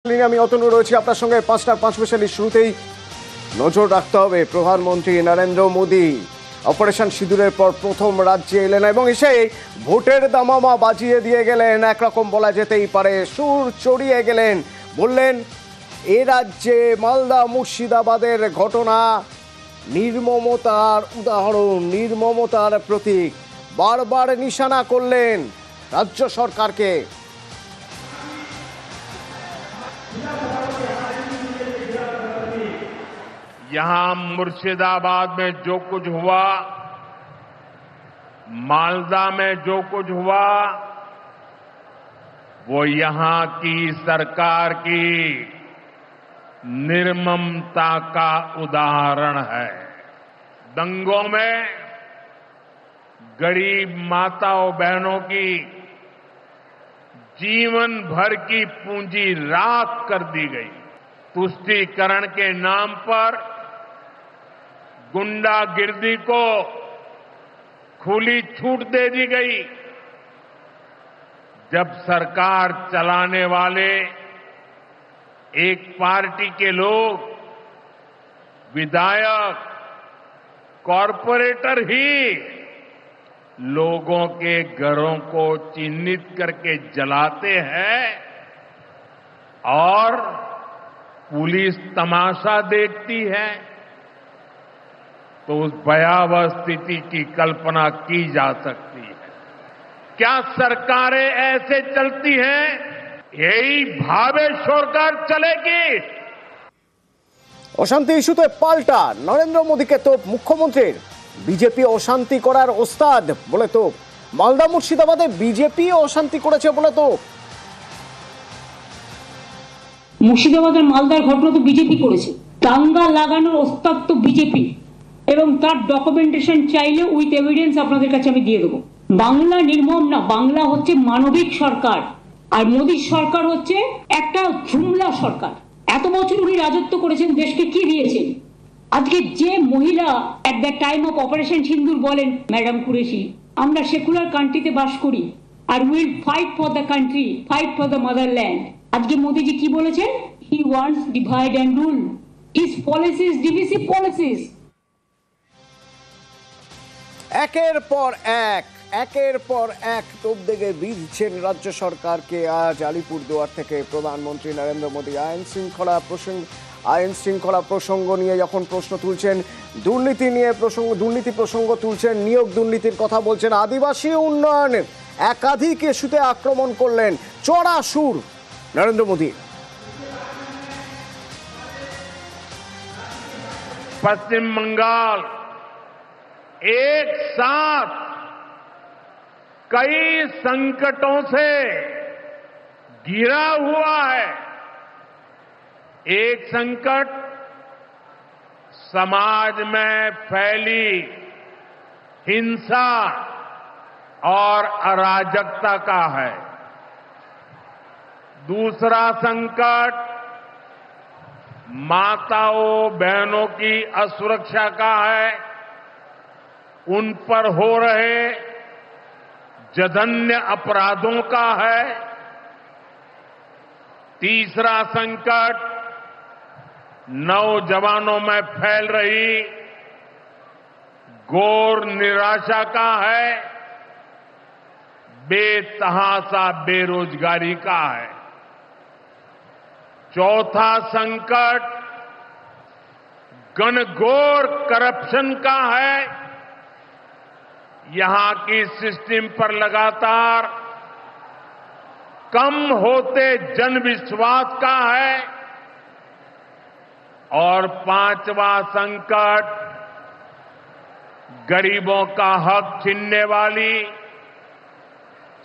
আমি অতনু রয়েছি আপনার সঙ্গে ৫টা ৫ মিনিটের শুরুতেই নজর রাখতে হবে প্রধানমন্ত্রী নরেন্দ্র মোদী অপারেশন সিঁদুরের পর প্রথম রাজ্যে এলেন এবং এসে ভোটের দামামা বাজিয়ে দিয়ে গেলেন। একরকম বলা যেতেই পারে সুর চড়িয়ে গেলেন। বললেন এ রাজ্যে মালদা মুর্শিদাবাদের ঘটনা নির্মমতার উদাহরণ, নির্মমতার প্রতীক। বারবার নিশানা করলেন রাজ্য সরকারকে। यहां मुर्शिदाबाद में जो कुछ हुआ, मालदा में जो कुछ हुआ, वो यहां की सरकार की निर्ममता का उदाहरण है। दंगों में गरीब माताओं बहनों की जीवन भर की पूंजी राख कर दी गई। तुष्टीकरण के नाम पर गुंडागिर्दी को खुली छूट दे दी गई। जब सरकार चलाने वाले एक पार्टी के लोग, विधायक, कॉरपोरेटर ही लोगों के घरों को चिन्हित करके जलाते हैं और पुलिस तमाशा देखती है, तो उस भयावह स्थिति की कल्पना की जा सकती है। क्या सरकारें ऐसे चलती हैं? यही भावे সরকার চলেगी। অশান্তি ইস্যুতে পাল্টা নরেন্দ্র মোদীকে তো মুখ্যমন্ত্রীর। বিজেপি অশান্তি করার ওস্তাদ বলে তো মালদা মুর্শিদাবাদে বিজেপি অশান্তি করেছে বলে তো। মুর্শিদাবাদের মালদার ঘটনা তো বিজেপি করেছে। দাঙ্গা লাগানোর ওস্তাদ তো বিজেপি, এবং তার ডকুমেন্টেশন চাইলে উইথ এভিডেন্স আপনাদের কাছে আমি দিয়ে দেবো। বাংলা নির্মম না, বাংলা হচ্ছে মানবিক সরকার, আর মোদীর সরকার হচ্ছে একটা জুমলা সরকার। এত বছর উনি রাজত্ব করেছেন, দেশকে কি দিয়েছেন? আজকে যে মহিলা at the time of operation Sindoor বলেন, ম্যাডাম কুরেশি, আমরা সেকুলার কান্ট্রিতে বাস করি আর will fight for the country, fight for the motherland. আজকে মোদীজি কি বলেছেন? He wants divide and rule. His policies divisive policies. একের পর এক তোপ দেখে বিঁধছেন রাজ্য সরকারকে। আজ আলিপুরদুয়ার থেকে প্রধানমন্ত্রী নরেন্দ্র মোদী আইন শৃঙ্খলা প্রসঙ্গ নিয়ে যখন প্রশ্ন তুলছেন, দুর্নীতি প্রসঙ্গ তুলছেন, নিয়োগ দুর্নীতির কথা বলছেন, আদিবাসী উন্নয়ন একাধিক ইস্যুতে আক্রমণ করলেন। চড়া সুর नरेंद्र मोदी। पश्चिम बंगाल एक साथ कई संकटों से घिरा हुआ है। एक संकट समाज में फैली हिंसा और अराजकता का है। दूसरा संकट माताओं बहनों की असुरक्षा का है, उन पर हो रहे जघन्य अपराधों का है। तीसरा संकट नौजवानों में फैल रही घोर निराशा का है, बेतहाशा बेरोजगारी का है। चौथा संकट घनघोर करप्शन का है। यहां की सिस्टम पर लगातार कम होते जनविश्वास का है। और पांचवा संकट गरीबों का हक छीनने वाली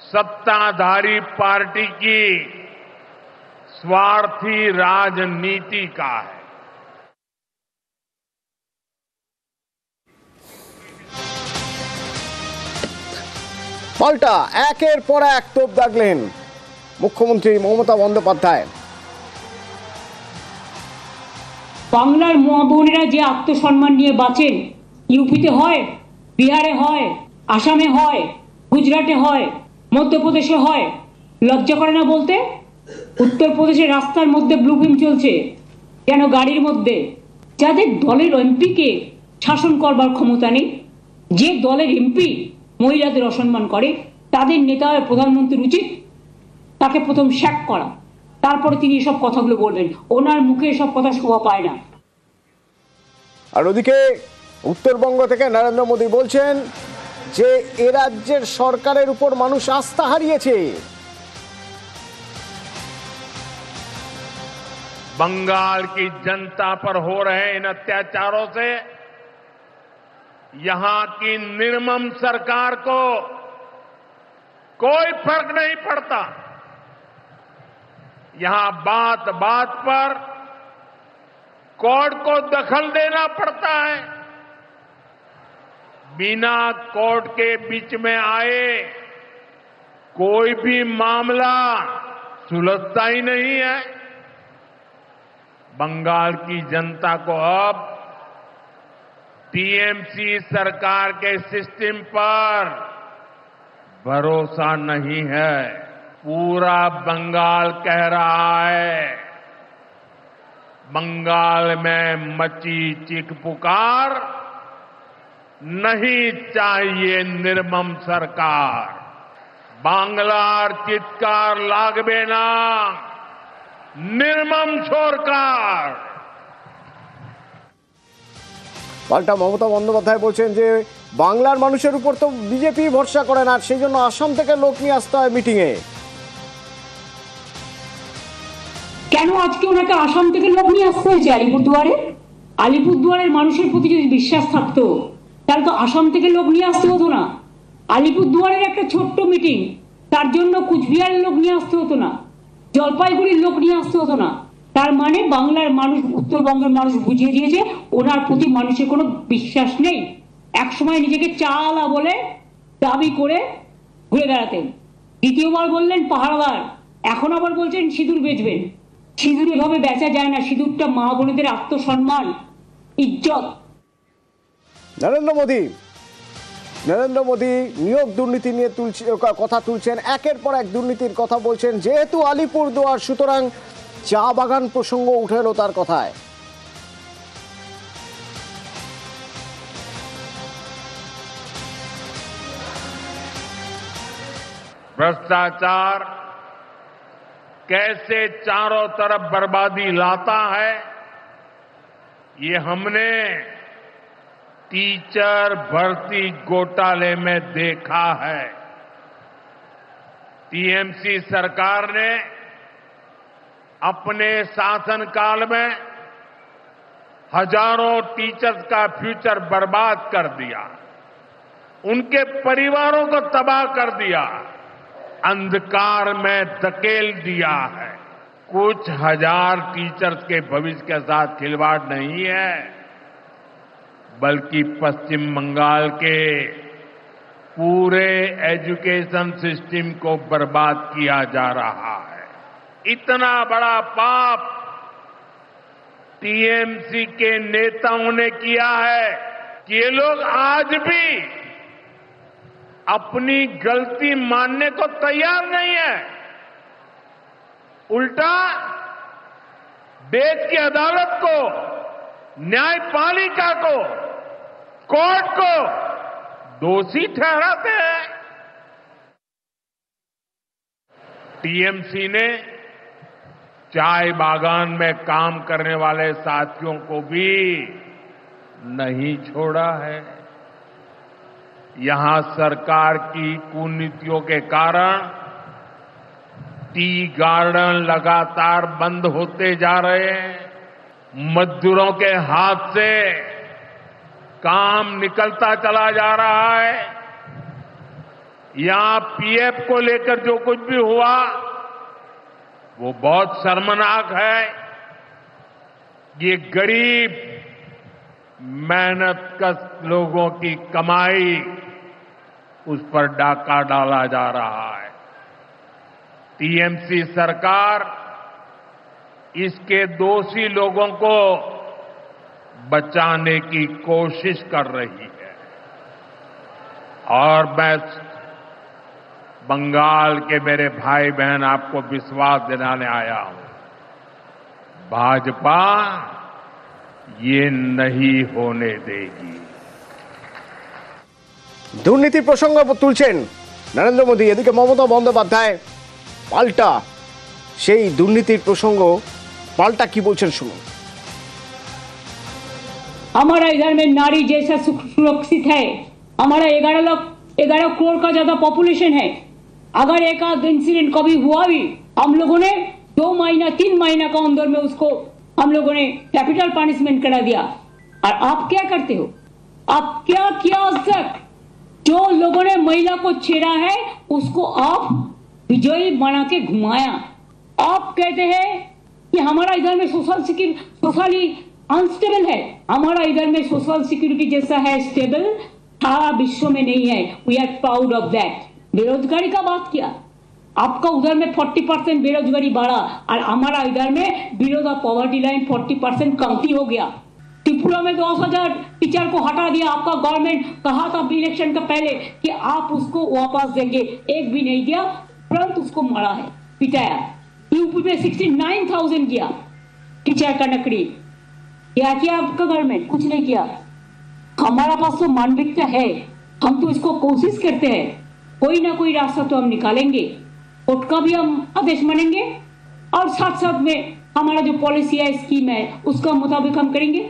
सत्ताधारी पार्टी की स्वार्थी राजनीति का है। পাল্টা একের পর এক তোপ দাগলেন মুখ্যমন্ত্রী মমতা বন্দ্যোপাধ্যায়। বাংলার মা বোনেরা যে আত্মসম্মান নিয়ে বাঁচেন, ইউপিতে হয়, বিহারে হয়, আসামে হয়, গুজরাটে হয়, মধ্যপ্রদেশে হয়, লজ্জা করে না বলতে? উত্তরপ্রদেশের রাস্তার মধ্যে ব্লুফিল্ম চলছে যেন গাড়ির মধ্যে, যাদের দলের এমপিকে শাসন করবার ক্ষমতা নেই, যে দলের এমপি মহিলাদের অসম্মান করে, তাদের নেতা প্রধানমন্ত্রীর উচিত তাকে প্রথম শ্যাক করা, তারপরে তিনি এসব কথাগুলো বলবেন। ওনার মুখে এসব কথা শোভা পায় না। আর ওদিকে উত্তরবঙ্গ থেকে নরেন্দ্র মোদী বলছেন যে এ রাজ্যের সরকারের উপর মানুষ আস্থা হারিয়েছে। बंगाल की जनता पर हो रहे इन अत्याचारों से यहां की निर्मम सरकार को कोई फर्क नहीं पड़ता। यहां बात बात पर कोर्ट को दखल देना पड़ता है। बिना कोर्ट के बीच में आए कोई भी मामला सुलझता ही नहीं है। बंगाल की जनता को अब टीएमसी सरकार के सिस्टम पर भरोसा नहीं है। पूरा बंगाल कह रहा है, बंगाल में मची चीख पुकार, नहीं चाहिए निर्मम सरकार। बांग्लार चित्कार लागबे ना निर्मम सरकार। পাল্টা মমতা বন্দ্যোপাধ্যায় বলছেন যে বাংলার মানুষের উপর তো বিজেপি ভরসা করে না, সেই জন্য আসাম থেকে লোক নিয়ে আসতে হয় মিটিংয়ে। কেন আজকে ওনাকে আসাম থেকে লোক নিয়ে আসতে হয়েছে আলিপুরদুয়ারে? আলিপুরদুয়ারের মানুষের প্রতি যদি বিশ্বাস থাকতো তাহলে তো আসাম থেকে লোক নিয়ে আসতে হতো না। আলিপুরদুয়ারের একটা ছোট্ট মিটিং, তার জন্য কুচবিহারের লোক নিয়ে আসতে হতো না, জলপাইগুড়ির লোক নিয়ে আসতে হতো না। তার মানে বাংলার মানুষ, উত্তরবঙ্গের মানুষ বুঝিয়ে দিয়েছে ওনার প্রতি মানুষের কোনো বিশ্বাস নেই। একসময় নিজেকে চালা বলে দাবি করে ঘুরে বেড়াতেন, দ্বিতীয়বার বললেন পাহাড়দার, এখন আবার বলছেন সিঁদুর বেচবেন। সিঁদুর এভাবে বেচা যায় না, সিঁদুরটা মা বোনেদের আত্মসম্মান, ইজ্জত। নরেন্দ্র মোদী নিয়োগ দুর্নীতি নিয়ে কথা তুলছেন, একের পর এক দুর্নীতির কথা বলছেন। যেহেতু আলিপুরদুয়ার, সুতরাং চা বাগান প্রসঙ্গ উঠে এলো তার কথায়। भ्रष्टाचार कैसे चारों तरफ बर्बादी लाता है, ये हमने टीचर भर्ती घोटाले में देखा है। टीएमसी सरकार ने अपने शासनकाल में हजारों टीचर्स का फ्यूचर बर्बाद कर दिया, उनके परिवारों को तबाह कर दिया, अंधकार में धकेल दिया है। कुछ हजार टीचर्स के भविष्य के साथ खिलवाड़ नहीं है, बल्कि पश्चिम बंगाल के पूरे एजुकेशन सिस्टम को बर्बाद किया जा रहा है। इतना बड़ा पाप टीएमसी के नेताओं ने किया है कि ये लोग आज भी अपनी गलती मानने को तैयार नहीं है। उल्टा देश की अदालत को, न्यायपालिका को, कोर्ट को दोषी ठहराते हैं। टीएमसी ने चाय बागान में काम करने वाले साथियों को भी नहीं छोड़ा है। यहां सरकार की कुनीतियों के कारण टी गार्डन लगातार बंद होते जा रहे हैं। मजदूरों के हाथ से काम निकलता चला जा रहा है। यहां पीएफ को लेकर जो कुछ भी हुआ वो बहुत शर्मनाक है। ये गरीब मेहनतकश लोगों की कमाई, उस पर डाका डाला जा रहा है। टीएमसी सरकार इसके दोषी लोगों को बचाने की कोशिश कर रही है। और मैं बंगाल के मेरे भाई बहन आपको विश्वास दिलाने आया हूं, भाजपा ये नहीं होने देगी। দুর্নীতি প্রসঙ্গ তুলছেন নরেন্দ্র মোদী, এদিকে মমতা বন্দ্যোপাধ্যায় পাল্টা সেই দুর্নীতির প্রসঙ্গ পাল্টা কি বলছেন শুনুন। हमारा इधर में नारी जैसा सुरक्षित है, हमारा 11 करोड़ का ज्यादा पॉपुलेशन है। अगर एक आध इंसिडेंट कभी हुआ भी, हम लोगों ने 2 महीना 3 महीना का अंदर में उसको हम लोगों ने कैपिटल पनिशमेंट करा दिया। और आप क्या करते हो? आप क्या किया आज तक? जो लोगों ने महिला को छेड़ा है उसको आप विजयी बना के घुमाया। आप कहते हैं कि हमारा इधर में सोशली अनस्टेबल है। हमारा इधर में सोशल सिक्योरिटी जैसा है स्टेबल सारा विश्व में नहीं है। We are proud of that. बेरोजगारी का बात किया, आपका उधर में 40% बेरोजगारी बढ़ा और हमारा इधर में बिलो द पॉवर्टी लाइन 40% कमती हो गया। त्रिपुरा में 10,000 टीचर को हटा दिया। आपका गवर्नमेंट कहा था इलेक्शन का पहले कि आप उसको वापस देंगे, एक भी नहीं दिया, तुरंत उसको मारा है, पिटाया। यूपी में 69,000 किया टीचर का नकड़ी। क्या किया आपका गवर्नमेंट? कुछ नहीं किया। हमारा पास तो मानविकता है, हम तो इसको कोशिश करते हैं, कोई ना कोई रास्ता तो हम निकालेंगे। कोर्ट का भी हम आदेश मानेंगे और साथ साथ में हमारा जो पॉलिसी है, स्कीम है, उसका मुताबिक हम करेंगे।